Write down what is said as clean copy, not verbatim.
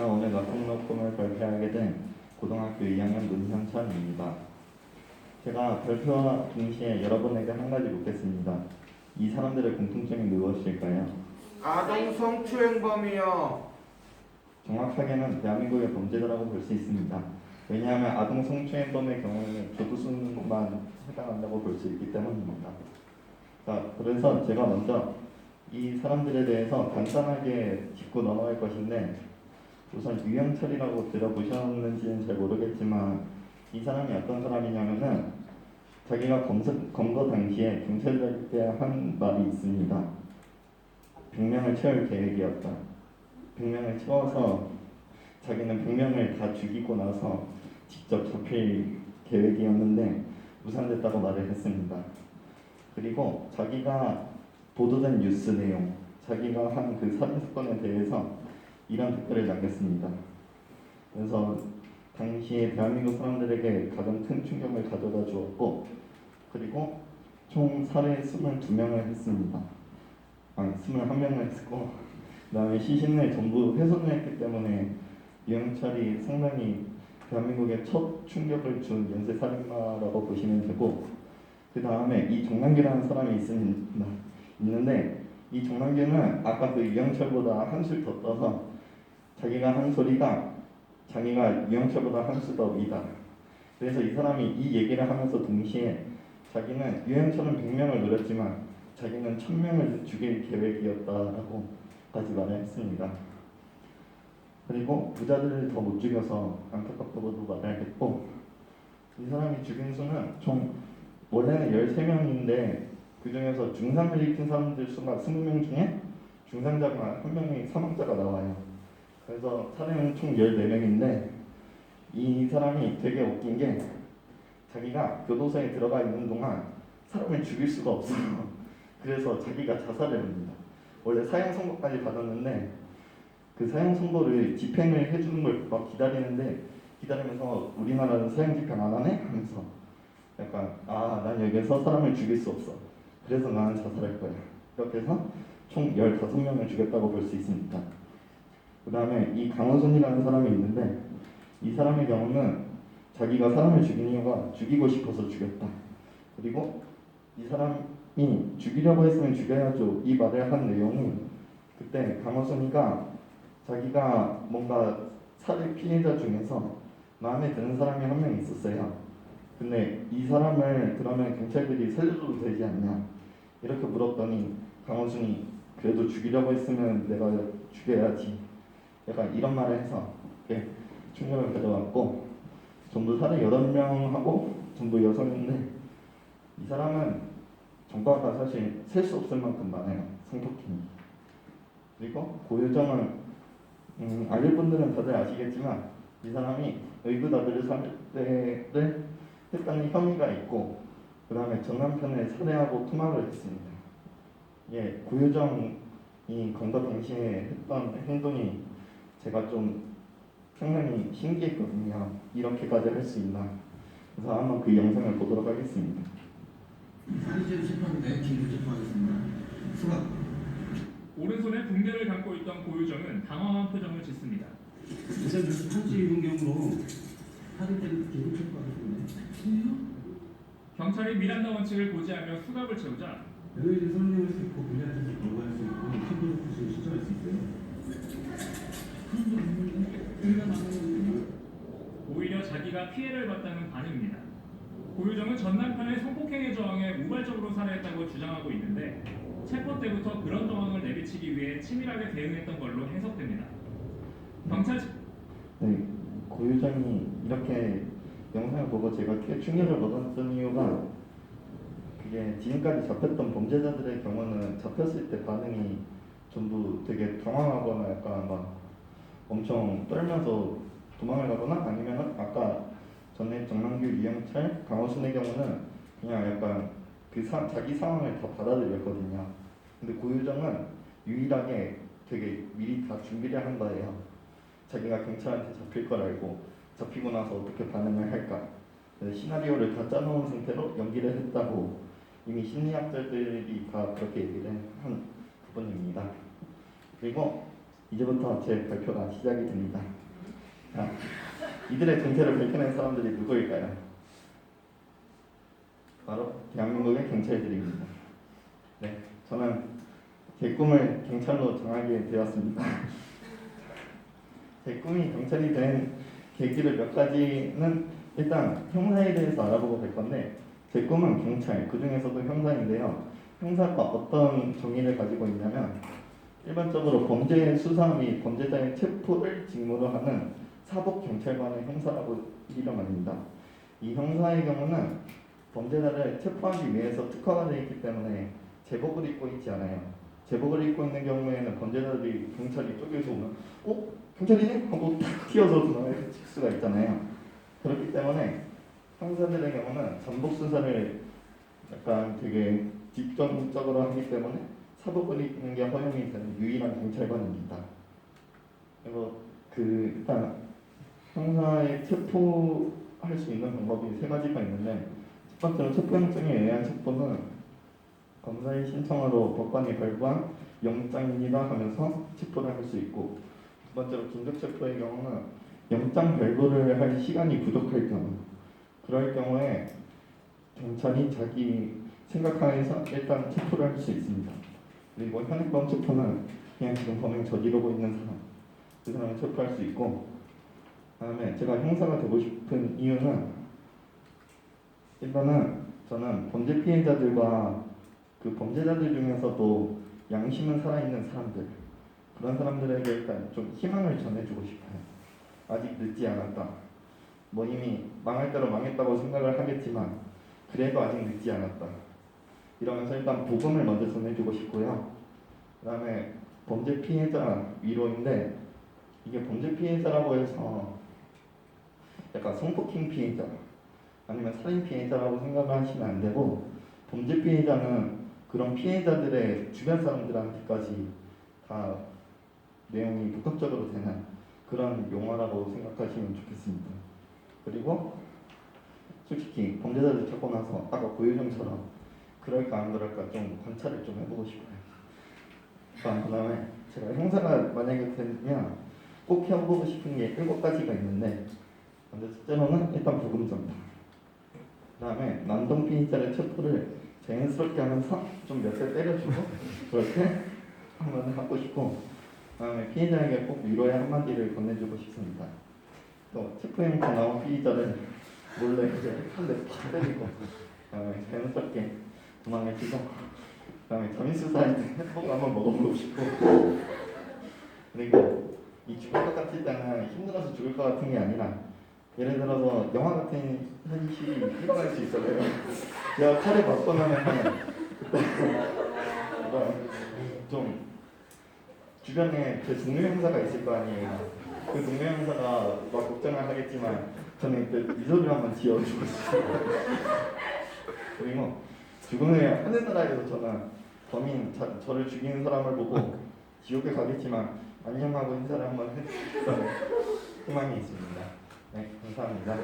저는 오늘 낙동록금을 발표하게 된 고등학교 2학년 문현찬입니다. 제가 발표와 동시에 여러분에게 한 가지 묻겠습니다. 이 사람들의 공통점이 무엇일까요? 아동 성추행범이요. 정확하게는 대한민국의 범죄자라고 볼 수 있습니다. 왜냐하면 아동 성추행범의 경우에는 교도소만 해당한다고 볼 수 있기 때문입니다. 자, 그래서 제가 먼저 이 사람들에 대해서 간단하게 짚고 넘어갈 것인데, 우선 유영철이라고 들어보셨는지는 잘 모르겠지만 이 사람이 어떤 사람이냐면은 자기가 검거 당시에 경찰들에게 한 말이 있습니다. 100명을 채울 계획이었다. 100명을 채워서 자기는 100명을 다 죽이고 나서 직접 잡힐 계획이었는데 무산됐다고 말을 했습니다. 그리고 자기가 보도된 뉴스 내용, 자기가 한 그 살인 사건에 대해서 이런 댓글을 남겼습니다. 그래서 당시에 대한민국 사람들에게 가장 큰 충격을 가져다 주었고, 그리고 총 살해 22명을 했습니다. 21명을 했고, 그 다음에 시신을 전부 훼손을 했기 때문에 유영철이 상당히 대한민국에 첫 충격을 준 연쇄살인마라고 보시면 되고, 그 다음에 이 정남규라는 사람이 있는데 이 정남규는 아까 그 유영철보다 한술 더 떠서 자기가 한 소리가 자기가 유영철보다 한 수 더 위다. 그래서 이 사람이 이 얘기를 하면서 동시에 자기는 유영철은 100명을 노렸지만 자기는 1000명을 죽일 계획이었다라고까지 말을 했습니다. 그리고 부자들을 더 못 죽여서 안타깝다고도 말을 했고, 이 사람이 죽인 수는 총 원래는 13명인데 그 중에서 중상을 일으킨 사람들 수가 20명 중에 중상자가 한 명이 사망자가 나와요. 그래서 살인은 총 14명인데 이 사람이 되게 웃긴 게 자기가 교도소에 들어가 있는 동안 사람을 죽일 수가 없어요. 그래서 자기가 자살을 합니다. 원래 사형 선고까지 받았는데 그 사형 선고를 집행을 해주는 걸 막 기다리면서 우리나라는 사형 집행 안 하네? 하면서 약간 난 여기서 사람을 죽일 수 없어. 그래서 나는 자살할 거야. 이렇게 해서 총 15명을 죽였다고 볼 수 있습니다. 그 다음에 이 강원순이라는 사람이 있는데 이 사람의 경우는 자기가 사람을 죽인 이유가 죽이고 싶어서 죽였다. 그리고 이 사람이 죽이려고 했으면 죽여야죠. 이 말을 한 내용이 그때 강원순이가 자기가 뭔가 살해 피해자 중에서 마음에 드는 사람이 한 명 있었어요. 근데 이 사람을 그러면 경찰들이 살려줘도 되지 않냐 이렇게 물었더니 강원순이 그래도 죽이려고 했으면 내가 죽여야지 약간 이런 말을 해서 충격을 가져왔고, 전부 살해 8명하고 전부 여성인데 이 사람은 전과가 사실 셀 수 없을 만큼 많아요. 성폭행이. 그리고 고유정은 아실 분들은 다들 아시겠지만 이 사람이 의붓아들을 살해를 했다는 혐의가 있고, 그 다음에 전 남편을 살해하고 토막을 했습니다. 고유정이 검거 당시에 했던 행동이 제가 좀 상당히 신기했거든요. 이렇게까지 할 수 있나. 그래서 한번 그 영상을 보도록 하겠습니다. 사리죄로 체포하는데 긴급 체포하겠습니다. 수락. 오른손에 붕대를 감고 있던 고유정은 당황한 표정을 짓습니다. 우선 그래서 판지 입은 경우로 사리죄로 긴급 체포하겠습니다. 경찰이 미란다 원칙을 고지하며 수갑을 채우자 여기서 설명할 수 있고 분야에서 걸어갈 수 있고 체포 조치를 시정할 수 있어요. 오히려 자기가 피해를 봤다는 반응입니다. 고유정은 전 남편의 성폭행의 저항에 우발적으로 살해했다고 주장하고 있는데 체포 때부터 그런 정황을 내비치기 위해 치밀하게 대응했던 걸로 해석됩니다. 고유정이 이렇게 영상을 보고 제가 꽤 충격을 받았던 이유가 그게 지금까지 잡혔던 범죄자들의 경우는 잡혔을 때 반응이 전부 되게 당황하거나 약간 막 엄청 떨면서 도망을 가거나 아니면 아까 전에 정남규, 이영철, 강호순의 경우는 그냥 약간 자기 상황을 다 받아들였거든요. 근데 고유정은 유일하게 되게 미리 다 준비를 한 거예요. 자기가 경찰한테 잡힐 걸 알고 잡히고 나서 어떻게 반응을 할까. 시나리오를 다 짜놓은 상태로 연기를 했다고 이미 심리학자들이 다 그렇게 얘기를 한 부분입니다. 그리고 이제부터 제 발표가 시작이 됩니다. 자, 이들의 정체를 밝혀낸 사람들이 누구일까요? 바로 대한민국의 경찰들입니다. 네, 저는 제 꿈을 경찰로 정하게 되었습니다. 제 꿈이 경찰이 된 계기를 몇 가지는 일단 형사에 대해서 알아보고 갈 건데, 제 꿈은 경찰, 그 중에서도 형사인데요. 형사가 어떤 정의를 가지고 있냐면, 일반적으로 범죄 수사 및 범죄자의 체포를 직무로 하는 사법경찰관의 형사라고 이름합니다. 이 형사의 경우는 범죄자를 체포하기 위해서 특화가 되어 있기 때문에 제복을 입고 있지 않아요. 제복을 입고 있는 경우에는 범죄자들이 경찰이 쪽에서 오면 경찰이네? 하고 탁 튀어서 도망칠 수가 있잖아요. 그렇기 때문에 형사들의 경우는 전복 수사를 약간 되게 직접적으로 하기 때문에 사복을 입는 게 허용이 되는 유일한 경찰관입니다. 그리고 일단 형사의 체포할 수 있는 방법이 세 가지가 있는데, 첫 번째로 체포영장에 의한 체포는 검사의 신청으로 법관이 발부한 영장입니다 하면서 체포를 할 수 있고, 두 번째로 긴급체포의 경우는 영장 발부를 할 시간이 부족할 경우, 그럴 경우에 경찰이 자기 생각하에서 일단 체포를 할 수 있습니다. 그리고 현행범 체포는 그냥 지금 범행 저지르고 있는 사람, 그 사람을 체포할 수 있고, 그다음에 제가 형사가 되고 싶은 이유는, 일단은 저는 범죄 피해자들과 그 범죄자들 중에서도 양심은 살아있는 사람들, 그런 사람들에게 일단 좀 희망을 전해주고 싶어요. 아직 늦지 않았다. 뭐 이미 망할 대로 망했다고 생각을 하겠지만 그래도 아직 늦지 않았다. 이러면서 일단 복음을 먼저 전해주고 싶고요. 그 다음에 범죄 피해자 위로인데, 이게 범죄 피해자라고 해서 약간 성폭행 피해자 아니면 살인 피해자라고 생각을 하시면 안 되고, 범죄 피해자는 그런 피해자들의 주변 사람들한테까지 다 내용이 복합적으로 되는 그런 용어라고 생각하시면 좋겠습니다. 그리고 솔직히 범죄자들 찾고 나서 아까 고유정처럼 그럴까 안 그럴까 좀 관찰을 좀 해보고 싶어요. 그 다음에 제가 형사가 만약에 되면 꼭 해보고 싶은 게 7가지가 있는데, 먼저 첫째로는 일단 복음 전파, 그 다음에 남동 피해자의 체포를 자연스럽게 하면서 좀 몇 대 때려주고 그렇게 한번 하고 싶고, 그 다음에 피해자에게 꼭 위로의 한마디를 건네주고 싶습니다. 또 체포영장 나온 피해자를 몰래 이제 한 대 팍 때리고, 그다음에 자연스럽게 도망치고, 그다음에 잠입수사할 때 햄버거 한번 먹어보고 싶고, 그리고 이 죽을 것 같을 때는 힘들어서 죽을 것 같은 게 아니라, 예를 들어서 영화 같은 현실이 일어날 수 있어요. 내가 칼에 맞고 나면 그때 좀 주변에 제 동료 형사가 있을 거 아니에요. 그 동료 형사가 막 걱정을 하겠지만 저는 그때 미소를 한번 지어주고 싶어요. 그리고 죽음의 하늘나라에서 저는 범인 저를 죽이는 사람을 보고 지옥에 가겠지만 안녕하고 인사를 한번 해주는 희망이 있습니다. 네, 감사합니다.